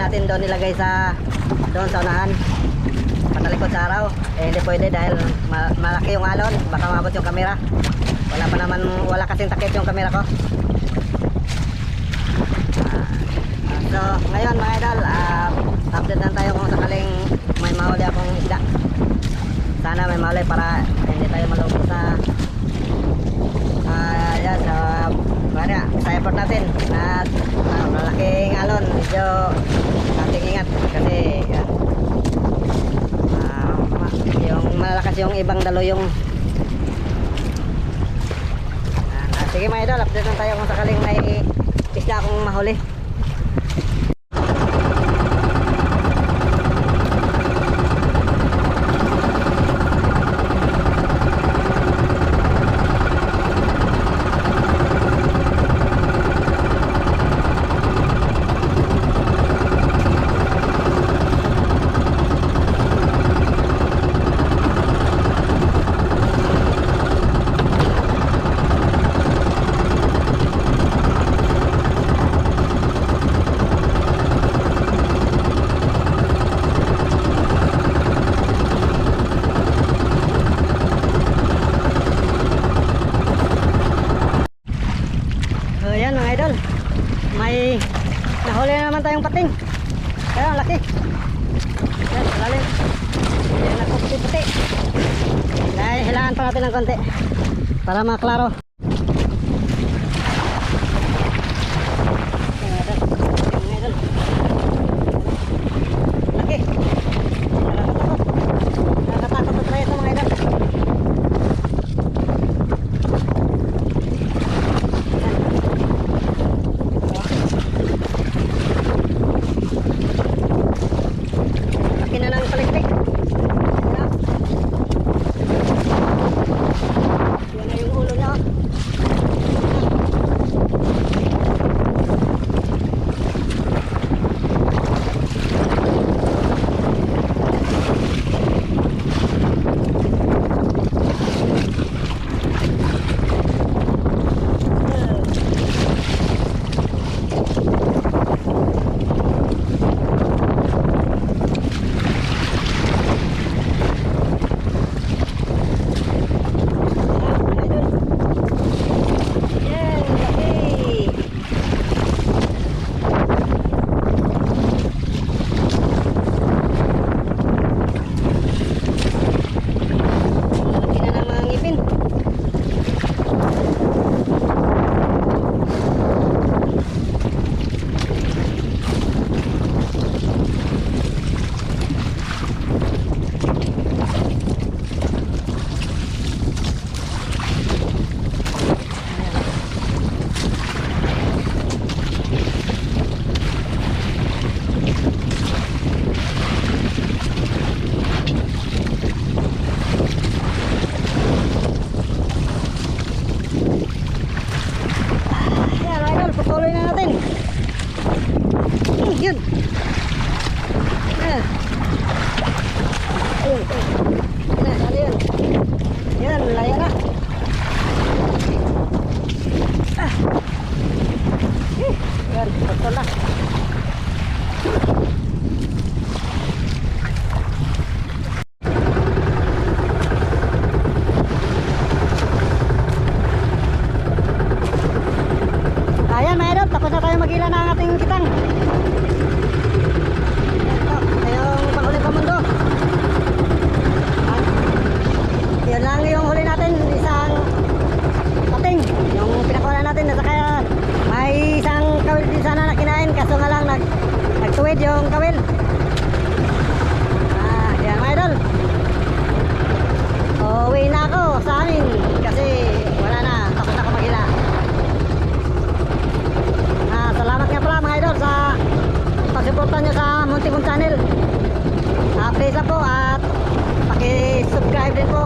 natin doon nilagay doon sa unahan. Patalikod sa araw. Hindi pwede dahil malaki yung alon. Baka mabot yung camera. Wala kasing takip yung camera ko. So ngayon mga idol, update lang tayo kung sakaling may mahuli akong isda. Sana may mahuli para hindi tayo malungkot sa effort natin. At malaking alon, medyo nating ingat kasi yung malakas yung ibang daloyong. Sige mga idol, update lang tayo kung sakaling may isda akong mahuli. Ayan mga idol, may nahuli na naman tayong pating. Ayan, ang laki. Ayan, lalim. Ayan, nagpuputi-puti. Dahil hilangan pa natin ng konti para maklaro. Laki. Nakakatakot na tayo ito mga idol. Patuloy na natin. Yun. Ayun. Ayun. Yan, laya na. Yan, patuloy na. Ayan mga idol, tapos na tayo mag-ila ng ating kitang. Ito yung panghuli pa mundo. Yun lang yung huli natin, isang pating. Yung pinakuha natin, at saka may isang kawil din sana na kinain, kaso nga lang nagtuwid yung kawil. Yan mga idol. Uwi na ako sa amin kasi wala na, tapos na ako mag-ila. Salamat nga pala mga idol sa pagsuporta nyo sa Muntikong Channel. Please lang po at paki-subscribe din po